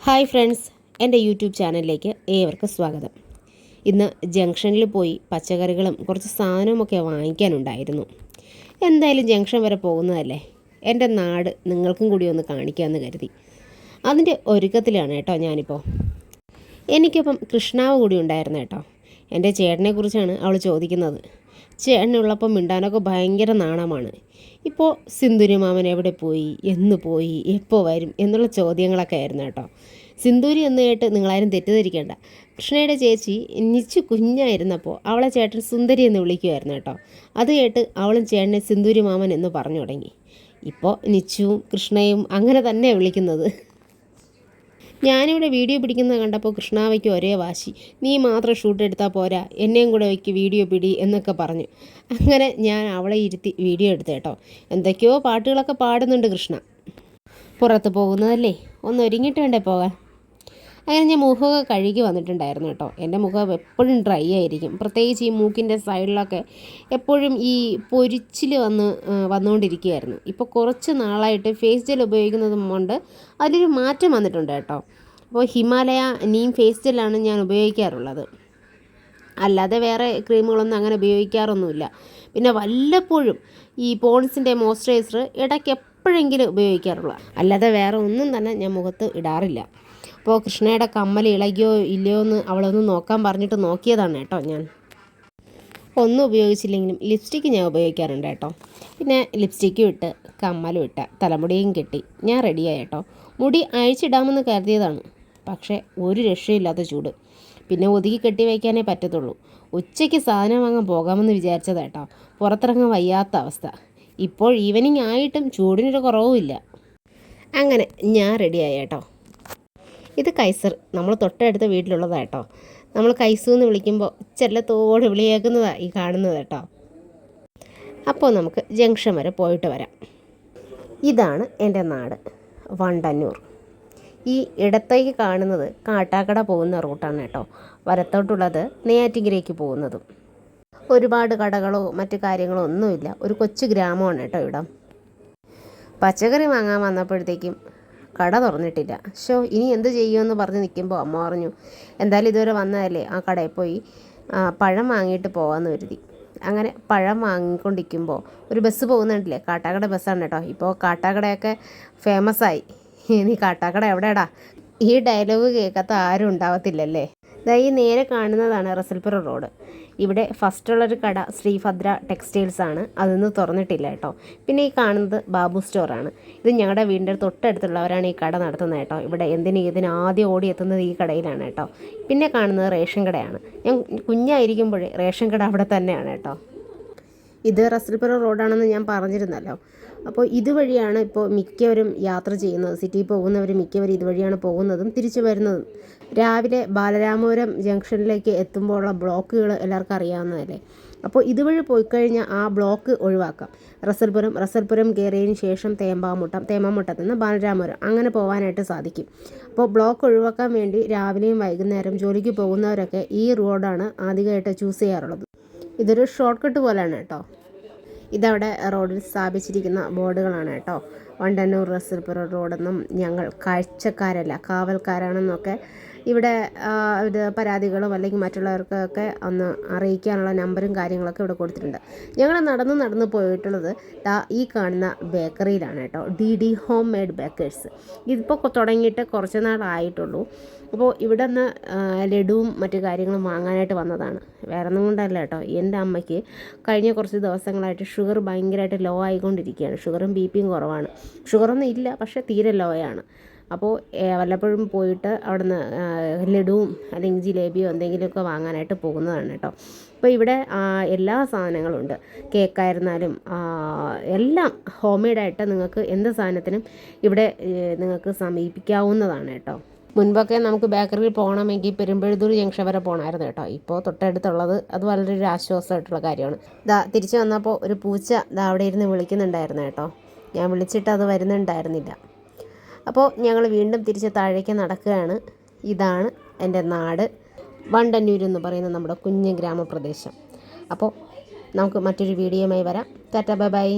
Hi friends, എൻ്റെ YouTube ചാനലിലേക്ക് ഏവർക്കും സ്വാഗതം. ഇന്ന് ജംഗ്ഷനിൽ പോയി പച്ചക്കറികളും കുറച്ച് സാധനവുമൊക്കെ വാങ്ങിക്കാനുണ്ടായിരുന്നു. എന്തായാലും ജംഗ്ഷൻ വരെ പോകുന്നതല്ലേ, എൻ്റെ നാട് നിങ്ങൾക്കും കൂടി ഒന്ന് കാണിക്കാമെന്ന് കരുതി. അതിൻ്റെ ഒരുക്കത്തിലാണ് കേട്ടോ ഞാനിപ്പോൾ. എനിക്കൊപ്പം കൃഷ്ണാവ് കൂടി ഉണ്ടായിരുന്നു കേട്ടോ. എൻ്റെ ചേട്ടനെക്കുറിച്ചാണ് അവൾ ചോദിക്കുന്നത്. ചേട്ടനുള്ളപ്പം മിണ്ടാനൊക്കെ ഭയങ്കര നാണമാണ്. ഇപ്പോൾ സിന്ദൂരി മാമൻ എവിടെ പോയി, എന്ന് പോയി, എപ്പോൾ വരും എന്നുള്ള ചോദ്യങ്ങളൊക്കെ ആയിരുന്നു കേട്ടോ. സിന്ദൂരി എന്ന് കേട്ട് നിങ്ങളാരും തെറ്റിദ്ധരിക്കേണ്ട. കൃഷ്ണയുടെ ചേച്ചി നിച്ചു കുഞ്ഞായിരുന്നപ്പോൾ അവളെ ചേട്ടൻ സുന്ദരി എന്ന് വിളിക്കുമായിരുന്നു കേട്ടോ. അത് കേട്ട് അവളും ചേട്ടനെ സിന്ദൂരി മാമൻ എന്ന് പറഞ്ഞു തുടങ്ങി. ഇപ്പോൾ നിച്ചുവും കൃഷ്ണയും അങ്ങനെ തന്നെയാണ് വിളിക്കുന്നത്. ഞാനിവിടെ വീഡിയോ പിടിക്കുന്നത് കണ്ടപ്പോൾ കൃഷ്ണാവയ്ക്ക് ഒരേ വാശി. നീ മാത്രം ഷൂട്ട് എടുത്താൽ പോരാ, എന്നെയും കൂടെ വയ്ക്ക് വീഡിയോ പിടി എന്നൊക്കെ പറഞ്ഞു. അങ്ങനെ ഞാൻ അവളെ ഇരുത്തി വീഡിയോ എടുത്തു കേട്ടോ. എന്തൊക്കെയോ പാട്ടുകളൊക്കെ പാടുന്നുണ്ട് കൃഷ്ണ. പുറത്ത് പോകുന്നതല്ലേ, ഒന്ന് ഒരുങ്ങിയിട്ട് വേണ്ടേ പോകാൻ. അങ്ങനെ ഞാൻ മുഖമൊക്കെ കഴുകി വന്നിട്ടുണ്ടായിരുന്നു കേട്ടോ. എൻ്റെ മുഖം എപ്പോഴും ഡ്രൈ ആയിരിക്കും, പ്രത്യേകിച്ച് ഈ മൂക്കിൻ്റെ സൈഡിലൊക്കെ എപ്പോഴും ഈ പൊരിച്ചിൽ വന്നുകൊണ്ടിരിക്കുകയായിരുന്നു. ഇപ്പോൾ കുറച്ച് നാളായിട്ട് ഫേസ് ജെൽ ഉപയോഗിക്കുന്നത് കൊണ്ട് അതിലൊരു മാറ്റം വന്നിട്ടുണ്ട് കേട്ടോ. അപ്പോൾ ഹിമാലയ നീം ഫേസ് ജെല്ലാണ് ഞാൻ ഉപയോഗിക്കാറുള്ളത്, അല്ലാതെ വേറെ ക്രീമുകളൊന്നും അങ്ങനെ ഉപയോഗിക്കാറൊന്നുമില്ല. പിന്നെ വല്ലപ്പോഴും ഈ പോൺസിൻ്റെ മോയ്സ്ചറൈസർ ഇടയ്ക്ക് എപ്പോഴെങ്കിലും ഉപയോഗിക്കാറുള്ളൂ, അല്ലാതെ വേറെ ഒന്നും തന്നെ ഞാൻ മുഖത്ത് ഇടാറില്ല. അപ്പോൾ കൃഷ്ണയുടെ കമ്മൽ ഇളകിയോ ഇല്ലയോ എന്ന് അവളൊന്ന് നോക്കാൻ പറഞ്ഞിട്ട് നോക്കിയതാണ് കേട്ടോ ഞാൻ. ഒന്നും ഉപയോഗിച്ചില്ലെങ്കിലും ലിപ്സ്റ്റിക്ക് ഞാൻ ഉപയോഗിക്കാറുണ്ട് കേട്ടോ. പിന്നെ ലിപ്സ്റ്റിക്കും ഇട്ട് കമ്മലും ഇട്ട് തലമുടിയും കെട്ടി ഞാൻ റെഡിയായി കേട്ടോ. മുടി അഴിച്ചിടാമെന്ന് കരുതിയതാണ്, പക്ഷേ ഒരു രക്ഷയില്ലാത്ത ചൂട്. പിന്നെ ഒതുക്കി കെട്ടി വയ്ക്കാനേ പറ്റത്തുള്ളൂ. ഉച്ചയ്ക്ക് സാധനം വാങ്ങാൻ പോകാമെന്ന് വിചാരിച്ചതാട്ടോ, പുറത്തിറങ്ങാൻ വയ്യാത്ത അവസ്ഥ. ഇപ്പോൾ ഈവനിങ് ആയിട്ടും ചൂടിനൊരു കുറവുമില്ല. അങ്ങനെ ഞാൻ റെഡിയായി കേട്ടോ. ഇത് കൈസർ, നമ്മൾ തൊട്ടടുത്ത വീട്ടിലുള്ളതാണ് കേട്ടോ. നമ്മൾ കൈസു എന്ന് വിളിക്കുമ്പോൾ ചെല്ലത്തോട് വിളിയേക്കുന്നതാണ് ഈ കാണുന്നത് കേട്ടോ. അപ്പോൾ നമുക്ക് ജംഗ്ഷൻ വരെ പോയിട്ട് വരാം. ഇതാണ് എൻ്റെ നാട്, വണ്ടന്നൂർ. ഈ ഇടത്തേക്ക് കാണുന്നത് കാട്ടാക്കട പോകുന്ന റൂട്ടാണ് കേട്ടോ. വലത്തോട്ടുള്ളത് നെയ്യാറ്റിൻകരയ്ക്ക് പോകുന്നതും. ഒരുപാട് കടകളോ മറ്റു കാര്യങ്ങളോ ഒന്നുമില്ല, ഒരു കൊച്ചു ഗ്രാമമാണ് കേട്ടോ ഇവിടം. പച്ചക്കറി വാങ്ങാൻ വന്നപ്പോഴത്തേക്കും കട തുറന്നിട്ടില്ല. ഇനി എന്ത് ചെയ്യുമെന്ന് പറഞ്ഞ് നിൽക്കുമ്പോൾ അമ്മ പറഞ്ഞു, എന്തായാലും ഇതുവരെ വന്നതല്ലേ, ആ കടയിൽ പോയി പഴം വാങ്ങിയിട്ട് പോകാമെന്ന് കരുതി. അങ്ങനെ പഴം വാങ്ങിക്കൊണ്ടിരിക്കുമ്പോൾ ഒരു ബസ് പോകുന്നുണ്ടല്ലേ, കാട്ടാക്കട ബസ്സാണ് കേട്ടോ. ഇപ്പോൾ കാട്ടാക്കടയൊക്കെ ഫേമസായി. നീ കാട്ടാക്കട എവിടെയാടാ, ഈ ഡയലോഗ് കേൾക്കാത്ത ആരും ഉണ്ടാവത്തില്ലല്ലേ. ഈ നേരെ കാണുന്നതാണ് റസൽപുര റോഡ്. ഇവിടെ ഫസ്റ്റുള്ളൊരു കട ശ്രീഭദ്ര ടെക്സ്റ്റൈൽസ് ആണ്, അതൊന്നും തുറന്നിട്ടില്ല കേട്ടോ. പിന്നെ ഈ കാണുന്നത് ബാബു സ്റ്റോറാണ്. ഇത് ഞങ്ങളുടെ വീടിൻ്റെ തൊട്ടടുത്തുള്ളവരാണ് ഈ കട നടത്തുന്നത് കേട്ടോ. ഇവിടെ ഇതിന് ആദ്യം ഓടി എത്തുന്നത് ഈ കടയിലാണ് കേട്ടോ. പിന്നെ കാണുന്നത് റേഷൻ കടയാണ്. ഞാൻ കുഞ്ഞായിരിക്കുമ്പോഴേ റേഷൻ കട അവിടെ തന്നെയാണ് കേട്ടോ. ഇത് റസൽപുര റോഡാണെന്ന് ഞാൻ പറഞ്ഞിരുന്നല്ലോ. അപ്പോൾ ഇതുവഴിയാണ് ഇപ്പോൾ മിക്കവരും യാത്ര ചെയ്യുന്നത്. സിറ്റിയിൽ പോകുന്നവർ മിക്കവരും ഇതുവഴിയാണ് പോകുന്നതും തിരിച്ചു വരുന്നതും. രാവിലെ ബാലരാമപുരം ജംഗ്ഷനിലേക്ക് എത്തുമ്പോഴുള്ള ബ്ലോക്കുകൾ എല്ലാവർക്കും അറിയാവുന്നതല്ലേ. അപ്പോൾ ഇതുവഴി പോയിക്കഴിഞ്ഞാൽ ആ ബ്ലോക്ക് ഒഴിവാക്കാം. റസൽപുരം കയറിയതിന് ശേഷം തേമ്പാമുട്ടത്ത് നിന്ന് ബാലരാമപുരം അങ്ങനെ പോകാനായിട്ട് സാധിക്കും. അപ്പോൾ ബ്ലോക്ക് ഒഴിവാക്കാൻ വേണ്ടി രാവിലെയും വൈകുന്നേരം ജോലിക്ക് പോകുന്നവരൊക്കെ ഈ റോഡാണ് ആദ്യമായിട്ട് ചൂസ് ചെയ്യാറുള്ളത്. ഇതൊരു ഷോർട്ട് കട്ട് പോലെയാണ് കേട്ടോ. ഇതവിടെ റോഡിൽ സ്ഥാപിച്ചിരിക്കുന്ന ബോർഡുകളാണ് കേട്ടോ. വണ്ടന്നൂർ റസൽപുര റോഡെന്നും ഞങ്ങൾ കാഴ്ചക്കാരല്ല കാവൽക്കാരാണെന്നൊക്കെ ഇവിടെ ഇത് പരാതികളും അല്ലെങ്കിൽ മറ്റുള്ളവർക്കൊക്കെ ഒന്ന് അറിയിക്കാനുള്ള നമ്പറും കാര്യങ്ങളൊക്കെ ഇവിടെ കൊടുത്തിട്ടുണ്ട്. ഞങ്ങൾ നടന്ന് പോയിട്ടുള്ളത് ഈ കാണുന്ന ബേക്കറിയിലാണ് കേട്ടോ. D home made bakers. ഇതിപ്പോൾ തുടങ്ങിയിട്ട് കുറച്ച് നാളായിട്ടുള്ളൂ. അപ്പോൾ ഇവിടെ നിന്ന് ലഡുവും മറ്റു കാര്യങ്ങളും വാങ്ങാനായിട്ട് വന്നതാണ്. വേറെ ഒന്നും കൊണ്ടല്ല കേട്ടോ. എൻ്റെ അമ്മയ്ക്ക് കഴിഞ്ഞ കുറച്ച് ദിവസങ്ങളായിട്ട് ഷുഗർ ഭയങ്കരമായിട്ട് ലോ ആയിക്കൊണ്ടിരിക്കുകയാണ്. ഷുഗറും ബി.പിയും കുറവാണ്. ഷുഗറൊന്നും ഇല്ല, പക്ഷേ തീരെ ലോയാണ്. അപ്പോൾ വല്ലപ്പോഴും പോയിട്ട് അവിടുന്ന് ലഡുവും അല്ലെങ്കിൽ ജിലേബിയോ എന്തെങ്കിലുമൊക്കെ വാങ്ങാനായിട്ട് പോകുന്നതാണ് കേട്ടോ. അപ്പോൾ ഇവിടെ എല്ലാ സാധനങ്ങളും ഉണ്ട്. കേക്കായിരുന്നാലും എല്ലാം ഹോം മെയ്ഡായിട്ട് നിങ്ങൾക്ക് എന്ത് സാധനത്തിനും ഇവിടെ നിങ്ങൾക്ക് സമീപിക്കാവുന്നതാണ് കേട്ടോ. മുൻപൊക്കെ നമുക്ക് ബേക്കറിയിൽ പോകണമെങ്കിൽ പെരുമ്പഴുതൂർ ജംഗ്ഷൻ വരെ പോകണമായിരുന്നു കേട്ടോ. ഇപ്പോൾ തൊട്ടടുത്തുള്ളത് അത് വളരെ ഒരു ആശ്വാസമായിട്ടുള്ള കാര്യമാണ്. തിരിച്ചു വന്നപ്പോൾ ഒരു പൂച്ച അവിടെ ഇരുന്ന് വിളിക്കുന്നുണ്ടായിരുന്നു കേട്ടോ. ഞാൻ വിളിച്ചിട്ട് അത് വരുന്നുണ്ടായിരുന്നില്ല. അപ്പോൾ ഞങ്ങൾ വീണ്ടും തിരിച്ച് താഴേക്ക് നടക്കുകയാണ്. ഇതാണ് എൻ്റെ നാട്, വണ്ടന്നൂർ എന്ന് പറയുന്ന നമ്മുടെ കുഞ്ഞ് ഗ്രാമപ്രദേശം. അപ്പോൾ നമുക്ക് മറ്റൊരു വീഡിയോയുമായി വരാം. Tata, bye bye.